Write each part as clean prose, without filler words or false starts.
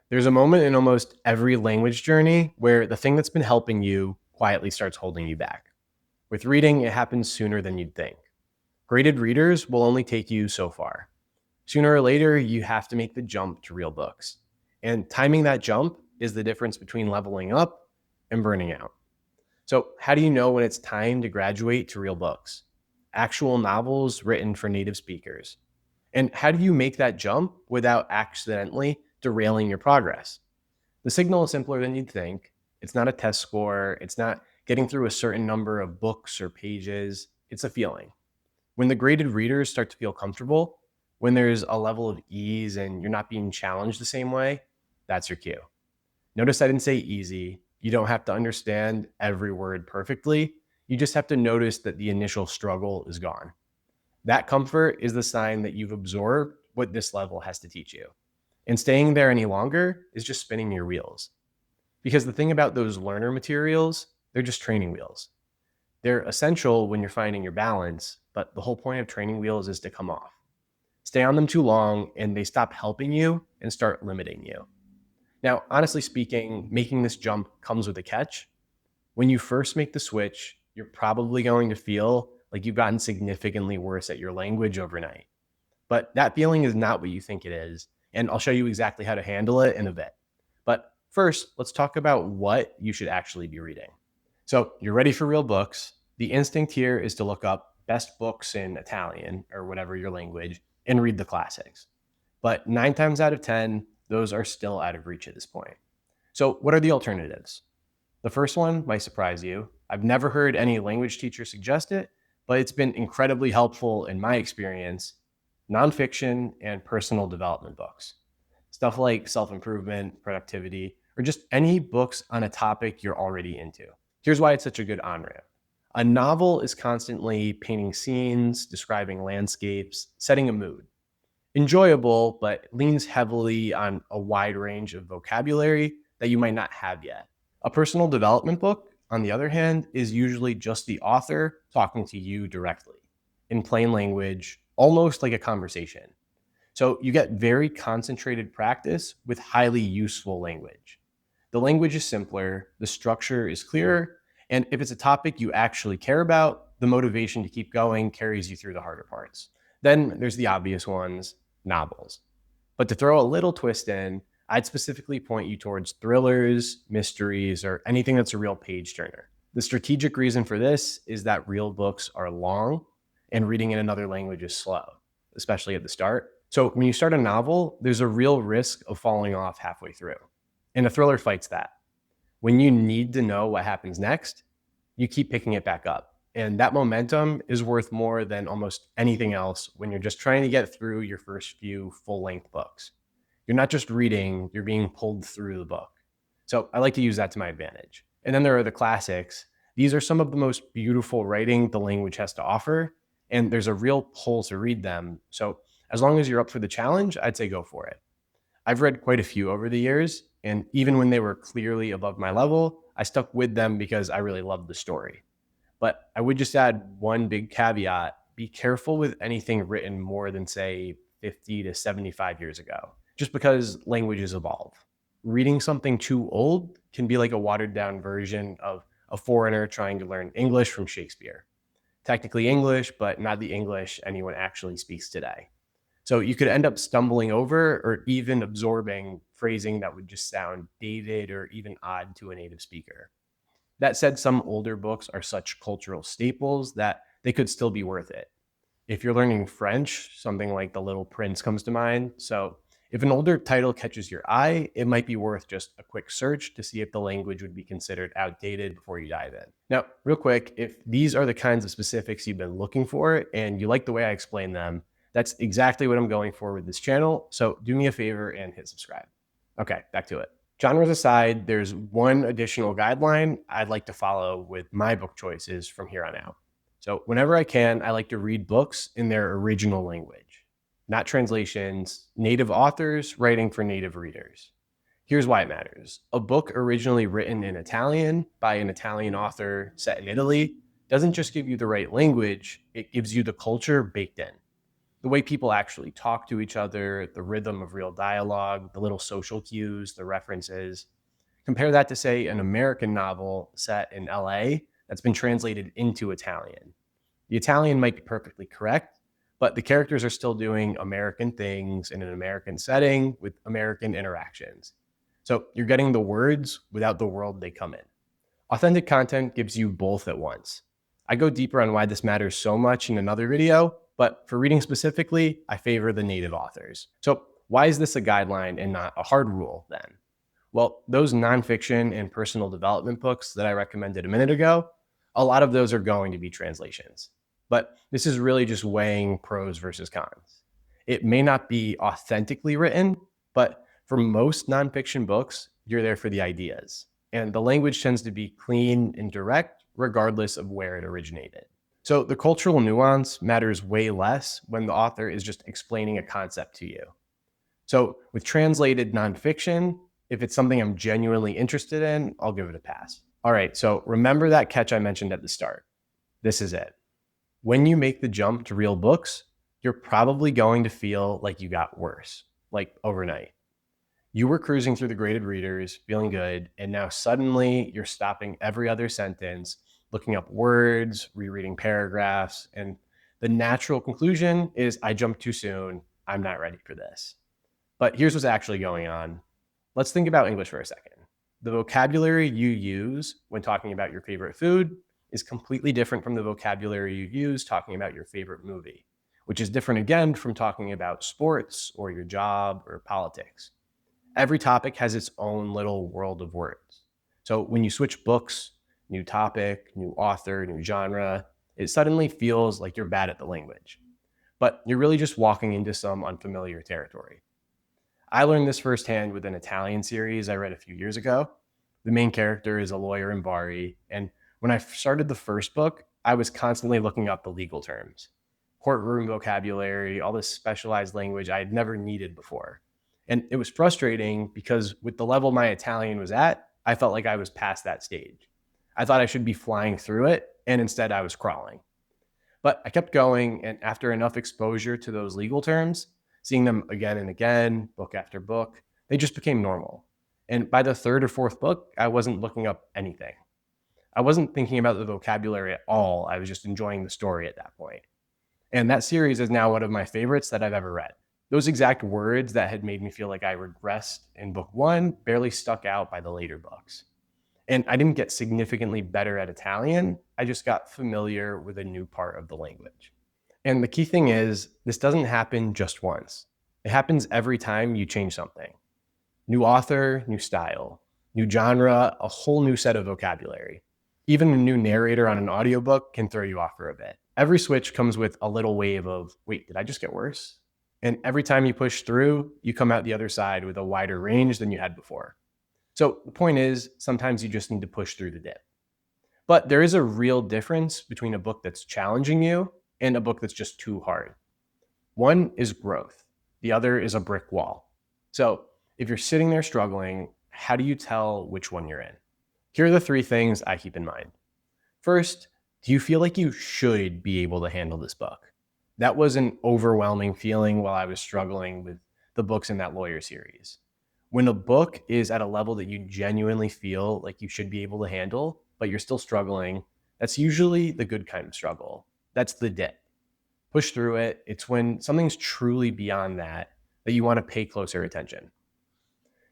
There's a moment in almost every language journey where the thing that's been helping you quietly starts holding you back. With reading, it happens sooner than you'd think. Graded readers will only take you so far. Sooner or later, you have to make the jump to real books. And timing that jump is the difference between leveling up and burning out. So, how do you know when it's time to graduate to real books? Actual novels written for native speakers. And how do you make that jump without accidentally derailing your progress? The signal is simpler than you'd think. It's not a test score, it's not getting through a certain number of books or pages. It's a feeling. When the graded readers start to feel comfortable, when there's a level of ease and you're not being challenged the same way, that's your cue. Notice I didn't say easy. You don't have to understand every word perfectly. You just have to notice that the initial struggle is gone. That comfort is the sign that you've absorbed what this level has to teach you. And staying there any longer is just spinning your wheels. Because the thing about those learner materials, they're just training wheels. They're essential when you're finding your balance, but the whole point of training wheels is to come off. Stay on them too long and they stop helping you and start limiting you. Now, honestly speaking, making this jump comes with a catch. When you first make the switch, you're probably going to feel like you've gotten significantly worse at your language overnight. But that feeling is not what you think it is. And I'll show you exactly how to handle it in a bit. But first, let's talk about what you should actually be reading. So you're ready for real books. The instinct here is to look up best books in Italian or whatever your language and read the classics. But 9 times out of 10, those are still out of reach at this point. So what are the alternatives? The first one might surprise you. I've never heard any language teacher suggest it, but it's been incredibly helpful in my experience. Nonfiction and personal development books. Stuff like self-improvement, productivity, or just any books on a topic you're already into. Here's why it's such a good on-ramp. A novel is constantly painting scenes, describing landscapes, setting a mood. Enjoyable, but leans heavily on a wide range of vocabulary that you might not have yet. A personal development book, on the other hand, is usually just the author talking to you directly in plain language, almost like a conversation. So you get very concentrated practice with highly useful language. The language is simpler, the structure is clearer, and if it's a topic you actually care about, the motivation to keep going carries you through the harder parts. Then there's the obvious ones, novels. But to throw a little twist in, I'd specifically point you towards thrillers, mysteries, or anything that's a real page turner. The strategic reason for this is that real books are long and reading in another language is slow, especially at the start. So when you start a novel, there's a real risk of falling off halfway through. And a thriller fights that. When you need to know what happens next, you keep picking it back up. And that momentum is worth more than almost anything else when you're just trying to get through your first few full-length books. You're not just reading, you're being pulled through the book. So I like to use that to my advantage. And then there are the classics. These are some of the most beautiful writing the language has to offer, and there's a real pull to read them. So as long as you're up for the challenge, I'd say go for it. I've read quite a few over the years, and even when they were clearly above my level, I stuck with them because I really loved the story. But I would just add one big caveat. Be careful with anything written more than, say, 50 to 75 years ago, just because languages evolve. Reading something too old can be like a watered down version of a foreigner trying to learn English from Shakespeare. Technically English, but not the English anyone actually speaks today. So you could end up stumbling over or even absorbing phrasing that would just sound dated or even odd to a native speaker. That said, some older books are such cultural staples that they could still be worth it. If you're learning French, something like The Little Prince comes to mind. So if an older title catches your eye, it might be worth just a quick search to see if the language would be considered outdated before you dive in. Now, real quick, if these are the kinds of specifics you've been looking for and you like the way I explain them, that's exactly what I'm going for with this channel. So do me a favor and hit subscribe. Okay, back to it. Genres aside, there's one additional guideline I'd like to follow with my book choices from here on out. So whenever I can, I like to read books in their original language, not translations, native authors writing for native readers. Here's why it matters. A book originally written in Italian by an Italian author set in Italy doesn't just give you the right language, it gives you the culture baked in. The way people actually talk to each other, the rhythm of real dialogue, the little social cues, the references. Compare that to, say, an American novel set in LA that's been translated into Italian. The Italian might be perfectly correct, but the characters are still doing American things in an American setting with American interactions. So you're getting the words without the world they come in. Authentic content gives you both at once. I go deeper on why this matters so much in another video, but for reading specifically, I favor the native authors. So why is this a guideline and not a hard rule then? Well, those nonfiction and personal development books that I recommended a minute ago, a lot of those are going to be translations. But this is really just weighing pros versus cons. It may not be authentically written, but for most nonfiction books, you're there for the ideas. And the language tends to be clean and direct, regardless of where it originated. So the cultural nuance matters way less when the author is just explaining a concept to you. So with translated nonfiction, if it's something I'm genuinely interested in, I'll give it a pass. All right, so remember that catch I mentioned at the start. This is it. When you make the jump to real books, you're probably going to feel like you got worse, like overnight. You were cruising through the graded readers, feeling good, and now suddenly you're stopping every other sentence, looking up words, rereading paragraphs, and the natural conclusion is I jumped too soon. I'm not ready for this. But here's what's actually going on. Let's think about English for a second. The vocabulary you use when talking about your favorite food is completely different from the vocabulary you use talking about your favorite movie, which is different again from talking about sports or your job or politics. Every topic has its own little world of words. So when you switch books, new topic, new author, new genre, it suddenly feels like you're bad at the language. But you're really just walking into some unfamiliar territory. I learned this firsthand with an Italian series I read a few years ago. The main character is a lawyer in Bari, and when I started the first book, I was constantly looking up the legal terms, courtroom vocabulary, all this specialized language I had never needed before. And it was frustrating because with the level my Italian was at, I felt like I was past that stage. I thought I should be flying through it, and instead I was crawling. But I kept going, and after enough exposure to those legal terms, seeing them again and again, book after book, they just became normal. And by the third or fourth book, I wasn't looking up anything. I wasn't thinking about the vocabulary at all. I was just enjoying the story at that point. And that series is now one of my favorites that I've ever read. Those exact words that had made me feel like I regressed in book one barely stuck out by the later books. And I didn't get significantly better at Italian. I just got familiar with a new part of the language. And the key thing is, this doesn't happen just once. It happens every time you change something. New author, new style, new genre, a whole new set of vocabulary. Even a new narrator on an audiobook can throw you off for a bit. Every switch comes with a little wave of, wait, did I just get worse? And every time you push through, you come out the other side with a wider range than you had before. So the point is, sometimes you just need to push through the dip. But there is a real difference between a book that's challenging you and a book that's just too hard. One is growth. The other is a brick wall. So if you're sitting there struggling, how do you tell which one you're in? Here are the three things I keep in mind. First, do you feel like you should be able to handle this book? That was an overwhelming feeling while I was struggling with the books in that lawyer series. When a book is at a level that you genuinely feel like you should be able to handle, but you're still struggling, that's usually the good kind of struggle. That's the dip. Push through it. It's when something's truly beyond that that you want to pay closer attention.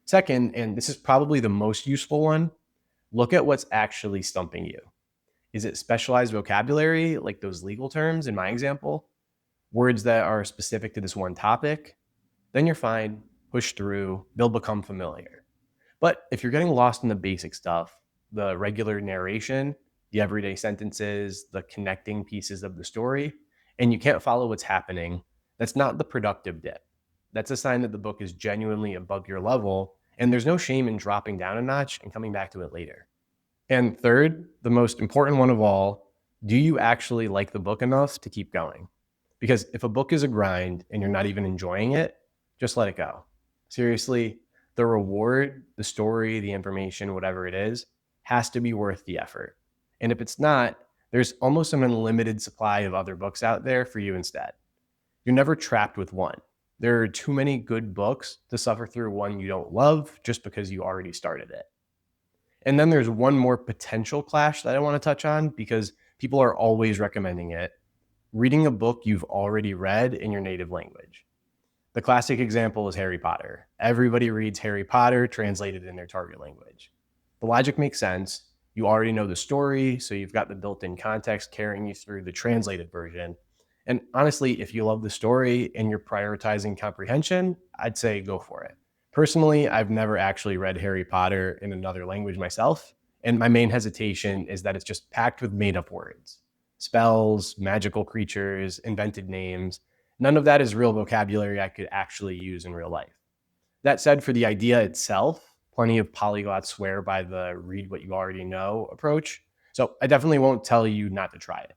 Second, and this is probably the most useful one, look at what's actually stumping you. Is it specialized vocabulary, like those legal terms in my example? Words that are specific to this one topic? Then you're fine. Push through. They'll become familiar. But if you're getting lost in the basic stuff, the regular narration, the everyday sentences, the connecting pieces of the story, and you can't follow what's happening, that's not the productive dip. That's a sign that the book is genuinely above your level, and there's no shame in dropping down a notch and coming back to it later. And third, the most important one of all, do you actually like the book enough to keep going? Because if a book is a grind and you're not even enjoying it, just let it go. Seriously, the reward, the story, the information, whatever it is, has to be worth the effort. And if it's not, there's almost an unlimited supply of other books out there for you instead. You're never trapped with one. There are too many good books to suffer through one you don't love just because you already started it. And then there's one more potential clash that I want to touch on because people are always recommending it: reading a book you've already read in your native language. The classic example is Harry Potter. Everybody reads Harry Potter translated in their target language. The logic makes sense. You already know the story, so you've got the built in context carrying you through the translated version. And honestly, if you love the story and you're prioritizing comprehension, I'd say go for it. Personally, I've never actually read Harry Potter in another language myself, and my main hesitation is that it's just packed with made up words: spells, magical creatures, invented names. None of that is real vocabulary I could actually use in real life. That said, for the idea itself, plenty of polyglots swear by the read what you already know approach. So I definitely won't tell you not to try it.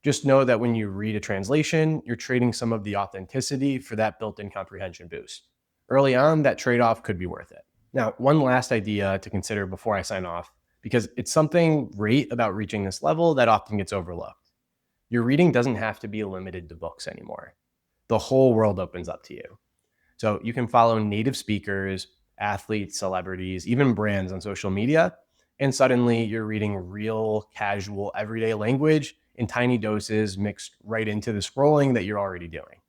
Just know that when you read a translation, you're trading some of the authenticity for that built in comprehension boost. Early on, that trade off could be worth it. Now, one last idea to consider before I sign off, because it's something great about reaching this level that often gets overlooked. Your reading doesn't have to be limited to books anymore. The whole world opens up to you. So you can follow native speakers, athletes, celebrities, even brands on social media, and suddenly you're reading real, casual, everyday language in tiny doses mixed right into the scrolling that you're already doing.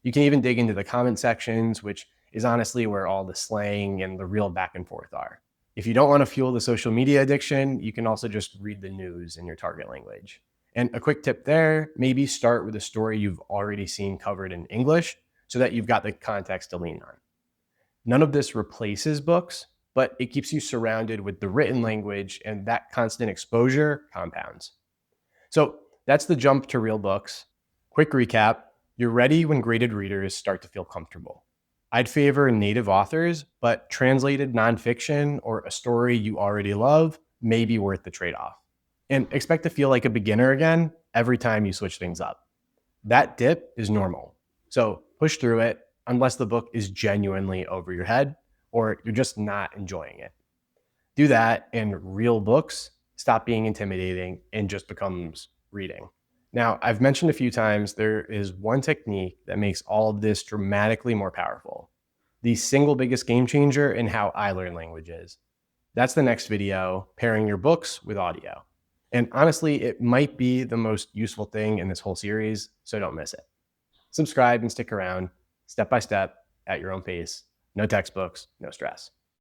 You can even dig into the comment sections, which is honestly where all the slang and the real back and forth are. If you don't want to fuel the social media addiction, you can also just read the news in your target language. And a quick tip there: maybe start with a story you've already seen covered in English so that you've got the context to lean on. None of this replaces books, but it keeps you surrounded with the written language, and that constant exposure compounds. So that's the jump to real books. Quick recap: you're ready when graded readers start to feel comfortable. I'd favor native authors, but translated nonfiction or a story you already love may be worth the trade off. And expect to feel like a beginner again every time you switch things up. That dip is normal. So push through it unless the book is genuinely over your head or you're just not enjoying it. Do that, and real books stop being intimidating and just becomes reading. Now, I've mentioned a few times there is one technique that makes all of this dramatically more powerful: the single biggest game changer in how I learn languages. That's the next video: pairing your books with audio. And honestly, it might be the most useful thing in this whole series, so don't miss it. Subscribe and stick around, step by step, at your own pace. No textbooks, no stress.